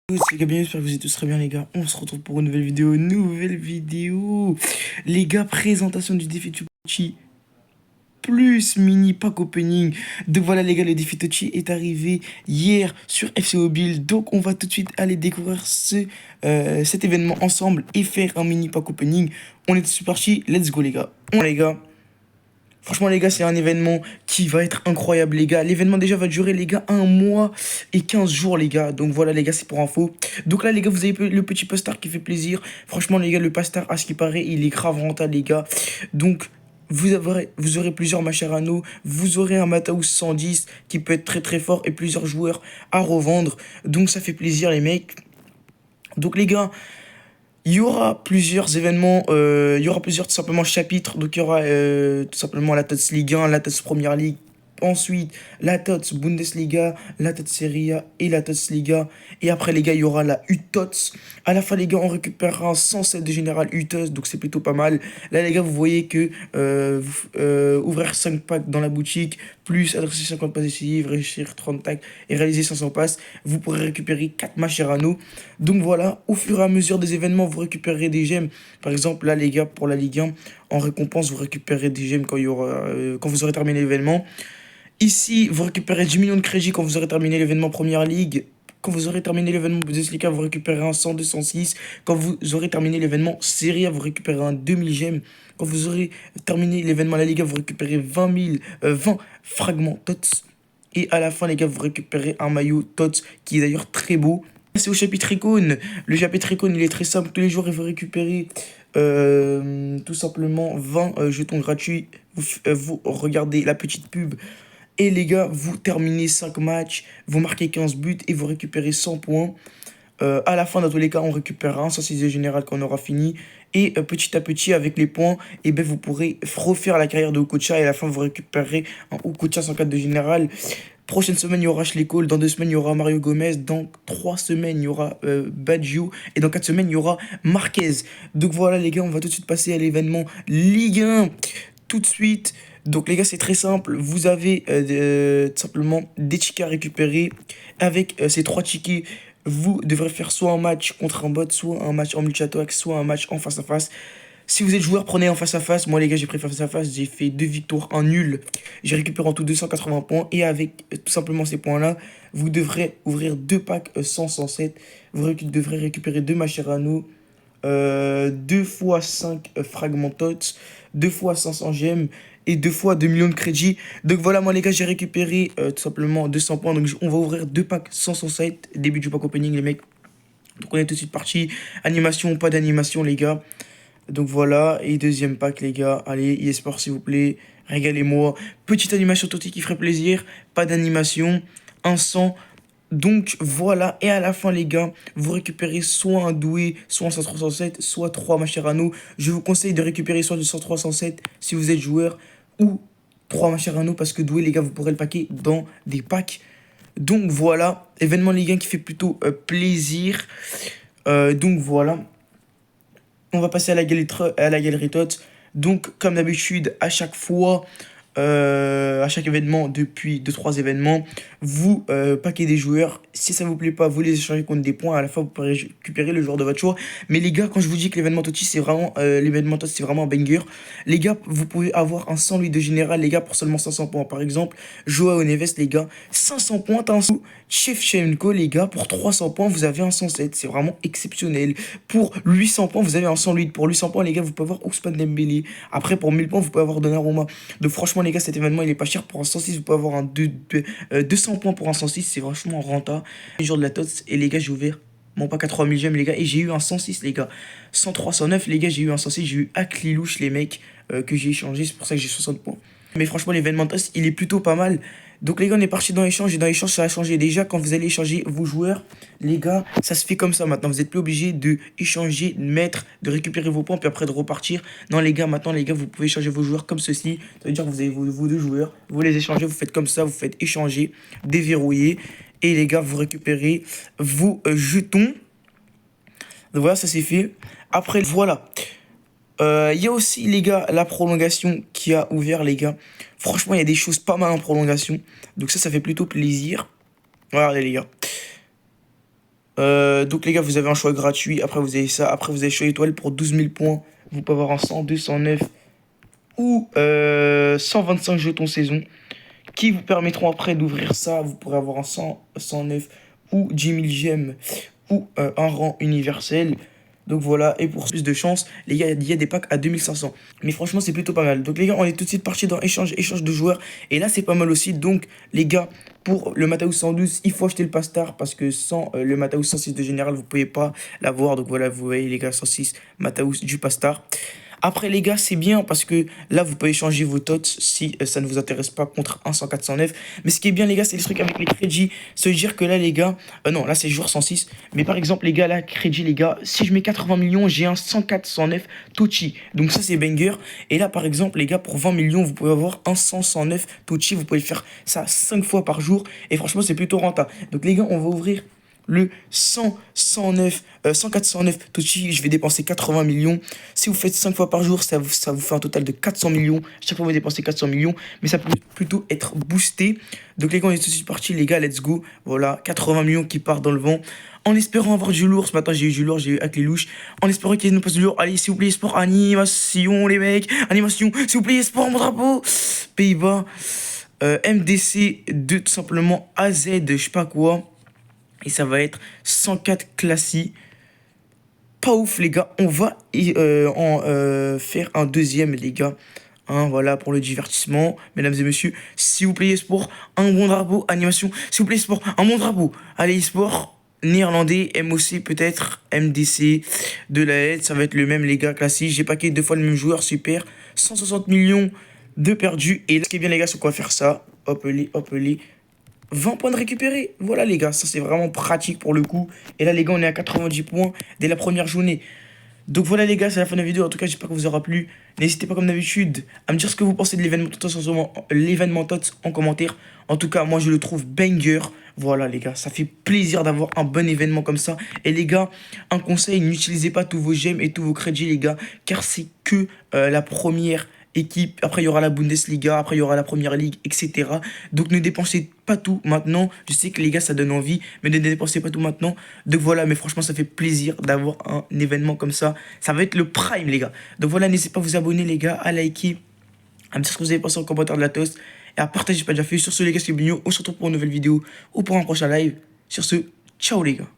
Tous les gars, bienvenue, j'espère que vous êtes tous très bien les gars. On se retrouve pour une nouvelle vidéo. Les gars, présentation du défi Tochi plus mini pack opening. Donc voilà les gars, le défi Tochi est arrivé hier sur FC Mobile. Donc on va tout de suite aller découvrir cet événement ensemble et faire un mini pack opening. On est super parti, let's go les gars. Les gars. Franchement, les gars, c'est un événement qui va être incroyable, les gars. L'événement, déjà, va durer, les gars, 1 mois et 15 jours, les gars. Donc, voilà, les gars, c'est pour info. Donc là, les gars, vous avez le petit poster qui fait plaisir. Franchement, les gars, le poster, à ce qui paraît, il est grave rentable, les gars. Donc, vous aurez plusieurs Mascherano. Vous aurez un Mataus 110 qui peut être très, très fort et plusieurs joueurs à revendre. Donc, ça fait plaisir, les mecs. Donc, les gars... Il y aura plusieurs événements, il y aura plusieurs tout simplement chapitres. Donc il y aura tout simplement la TOTS Ligue 1, la TOTS Première Ligue, ensuite la TOTS Bundesliga, la TOTS Serie A et la TOTS Liga. Et après les gars, il y aura la UTOTS. À la fin les gars, on récupérera 107 de général UTOS, donc c'est plutôt pas mal. Là les gars, vous voyez que ouvrir 5 packs dans la boutique, plus adresser 50 passes décisives, réussir 30 tacs et réaliser 500 passes, vous pourrez récupérer 4 Mascherano. Donc voilà, au fur et à mesure des événements, vous récupérerez des gemmes. Par exemple, là les gars, pour la Ligue 1, en récompense, vous récupérez des gemmes quand vous aurez terminé l'événement. Ici, vous récupérez 10 millions de crédits quand vous aurez terminé l'événement Première Ligue. Quand vous aurez terminé l'événement Bundesliga, vous récupérez un 100, 206. Quand vous aurez terminé l'événement Serie A, vous récupérez un 2000 gemmes. Quand vous aurez terminé l'événement La Liga, vous récupérez 20 fragments TOTS. Et à la fin, les gars, vous récupérez un maillot TOTS qui est d'ailleurs très beau. C'est au chapitre icône. Le chapitre icône, il est très simple. Tous les jours, il faut récupérer tout simplement 20 jetons gratuits. Vous regardez la petite pub. Et les gars, vous terminez 5 matchs, vous marquez 15 buts et vous récupérez 100 points. À la fin, dans tous les cas, on récupérera un 106 général quand on aura fini. Et petit à petit, avec les points, et ben, vous pourrez refaire la carrière de Okocha. Et à la fin, vous récupérerez un Okocha 104 de général. Prochaine semaine, il y aura Ashley Cole. Dans 2 semaines, il y aura Mario Gomez. Dans 3 semaines, il y aura Baggio. Et dans 4 semaines, il y aura Marquez. Donc voilà, les gars, on va tout de suite passer à l'événement Ligue 1. Tout de suite. Donc les gars, c'est très simple. Vous avez tout simplement des tickets à récupérer. Avec ces 3 tickets, vous devrez faire soit un match contre un bot, soit un match en multi-attack, soit un match en face-à-face. Si vous êtes joueur, prenez en face-à-face. Moi, les gars, j'ai pris face-à-face. J'ai fait 2 victoires, un nul. J'ai récupéré en tout 280 points. Et avec tout simplement ces points-là, vous devrez ouvrir 2 packs 107. Vous devrez récupérer 2 Mascherano, 2 fois 5 fragments TOTS, 2 fois 500 gemmes et 2 fois 2 millions de crédits. Donc voilà, moi les gars, j'ai récupéré tout simplement 200 points. Donc on va ouvrir 2 packs 107. Début du pack opening, les mecs. Donc on est tout de suite parti. Animation ou pas d'animation, les gars. Donc voilà, et deuxième pack, les gars. Allez, eSport, s'il vous plaît. Régalez-moi. Petite animation Toti qui ferait plaisir. Pas d'animation. Un 100. Donc voilà, et à la fin les gars, vous récupérez soit un doué, soit un 103-107, soit 3 Mascherano. Je vous conseille de récupérer soit du 103-107 si vous êtes joueur, ou 3 Mascherano parce que doué les gars, vous pourrez le packer dans des packs. Donc voilà, événement Ligue 1 qui fait plutôt plaisir. Donc voilà, on va passer à la galerie TOTS. Donc comme d'habitude, à chaque fois... à chaque événement, depuis 2-3 événements, vous paquez des joueurs. Si ça vous plaît pas, vous les échangez contre des points. À la fin, vous pourrez récupérer le joueur de votre choix. Mais les gars, quand je vous dis que l'événement Totti, c'est vraiment l'événement Totti, c'est vraiment un banger. Les gars, vous pouvez avoir un 100 lui de général, les gars, pour seulement 500 points. Par exemple, Joao Neves, les gars, 500 points, t'as un sou. Shevchenko, les gars, pour 300 points, vous avez un 107. C'est vraiment exceptionnel. Pour 800 points, vous avez un 108. Pour 800 points, les gars, vous pouvez avoir Ousmane Dembélé. Après, pour 1000 points, vous pouvez avoir Donnarumma. Donc franchement les gars, cet événement il est pas cher. Pour un 106 vous pouvez avoir 200 points pour un 106. C'est vachement rentable. Les jours de la TOTS. Et les gars, j'ai ouvert mon pack à 3000 gemmes les gars. Et j'ai eu un 106 les gars. 103, 109 les gars, j'ai eu un 106. J'ai eu Aklilouche les mecs que j'ai échangé. C'est pour ça que j'ai 60 points. Mais franchement l'événement TOTS il est plutôt pas mal. Donc les gars, on est parti dans l'échange. Et dans l'échange ça a changé. Déjà quand vous allez échanger vos joueurs, les gars, ça se fait comme ça maintenant. Vous n'êtes plus obligé de échanger, de mettre, de récupérer vos points, puis après de repartir. Non les gars, maintenant les gars, vous pouvez échanger vos joueurs comme ceci. Ça veut dire que vous avez vos 2 joueurs, vous les échangez, vous faites comme ça, vous faites échanger, déverrouiller. Et les gars, vous récupérez vos jetons. Donc voilà, ça c'est fait. Après, voilà. Il y a aussi, les gars, la prolongation qui a ouvert, les gars. Franchement, il y a des choses pas mal en prolongation. Donc ça fait plutôt plaisir. Regardez, les gars. Donc les gars, vous avez un choix gratuit. Après, vous avez ça. Après, vous avez choix étoile pour 12 000 points. Vous pouvez avoir un 102, 109 ou 125 jetons saison qui vous permettront après d'ouvrir ça. Vous pourrez avoir un 100, 109 ou 10 000 gemmes ou un rang universel. Donc voilà, et pour plus de chance, les gars, il y a des packs à 2500. Mais franchement, c'est plutôt pas mal. Donc les gars, on est tout de suite parti dans échange de joueurs. Et là, c'est pas mal aussi. Donc les gars, pour le Mataus 112, il faut acheter le Pastar parce que sans le Mataus 106 de général, vous pouvez pas l'avoir. Donc voilà, vous voyez les gars, 106 Mataus du Pastar. Après, les gars, c'est bien parce que là, vous pouvez changer vos tots si ça ne vous intéresse pas contre un 104, 109. Mais ce qui est bien, les gars, c'est le truc avec les crédits. Se dire que là, les gars, non, là, c'est joueur 106. Mais par exemple, les gars, là, crédit, les gars, si je mets 80 millions, j'ai un 104, 109 Tochi. Donc ça, c'est banger. Et là, par exemple, les gars, pour 20 millions, vous pouvez avoir un 100, 109 Tochi. Vous pouvez faire ça 5 fois par jour. Et franchement, c'est plutôt rentable. Donc les gars, on va ouvrir le 100, 109, 104, 109 Tochi, je vais dépenser 80 millions. Si vous faites 5 fois par jour, ça vous fait un total de 400 millions. Chaque fois, vous dépensez 400 millions, mais ça peut plutôt être boosté. Donc, les gars, on est tout de suite parti. Les gars, let's go. Voilà, 80 millions qui partent dans le vent. En espérant avoir du lourd, ce matin j'ai eu du lourd, j'ai eu avec les louches. En espérant qu'il nous passe du lourd. Allez, s'il vous plaît, sport, animation, les mecs. Animation, s'il vous plaît, sport, mon drapeau. Pays-Bas, MDC 2, tout simplement. AZ, je sais pas quoi. Et ça va être 104 classiques. Pas ouf, les gars. On va faire un deuxième, les gars. Hein, voilà, pour le divertissement. Mesdames et messieurs, s'il vous plaît, sport, un bon drapeau, animation. S'il vous plaît, sport, un bon drapeau. Allez, sport, néerlandais, MOC peut-être, MDC, de la aide. Ça va être le même, les gars, classique. J'ai paqué 2 fois le même joueur, super. 160 millions de perdus. Et là, ce qui est bien, les gars, c'est qu'on va faire ça. Hop, les 20 points de récupérer. Voilà, les gars, ça c'est vraiment pratique pour le coup. Et là, les gars, on est à 90 points dès la première journée. Donc voilà, les gars, c'est la fin de la vidéo. En tout cas, j'espère que vous aura plu. N'hésitez pas, comme d'habitude, à me dire ce que vous pensez de l'événement TOTS en commentaire. En tout cas, moi, je le trouve banger. Voilà, les gars, ça fait plaisir d'avoir un bon événement comme ça. Et les gars, un conseil, n'utilisez pas tous vos gemmes et tous vos crédits, les gars, car c'est que la première équipe. Après, il y aura la Bundesliga, après, il y aura la Première Ligue, etc. Donc, ne dépensez pas tout maintenant. Je sais que les gars, ça donne envie, mais ne dépensez pas tout maintenant. Donc, voilà, mais franchement, ça fait plaisir d'avoir un événement comme ça. Ça va être le prime, les gars. Donc, voilà, n'hésitez pas à vous abonner, les gars, à liker, à me dire ce que vous avez pensé en commentaire de la toast et à partager si pas déjà fait. Sur ce, les gars, c'est Bigno. On se retrouve pour une nouvelle vidéo ou pour un prochain live. Sur ce, ciao, les gars.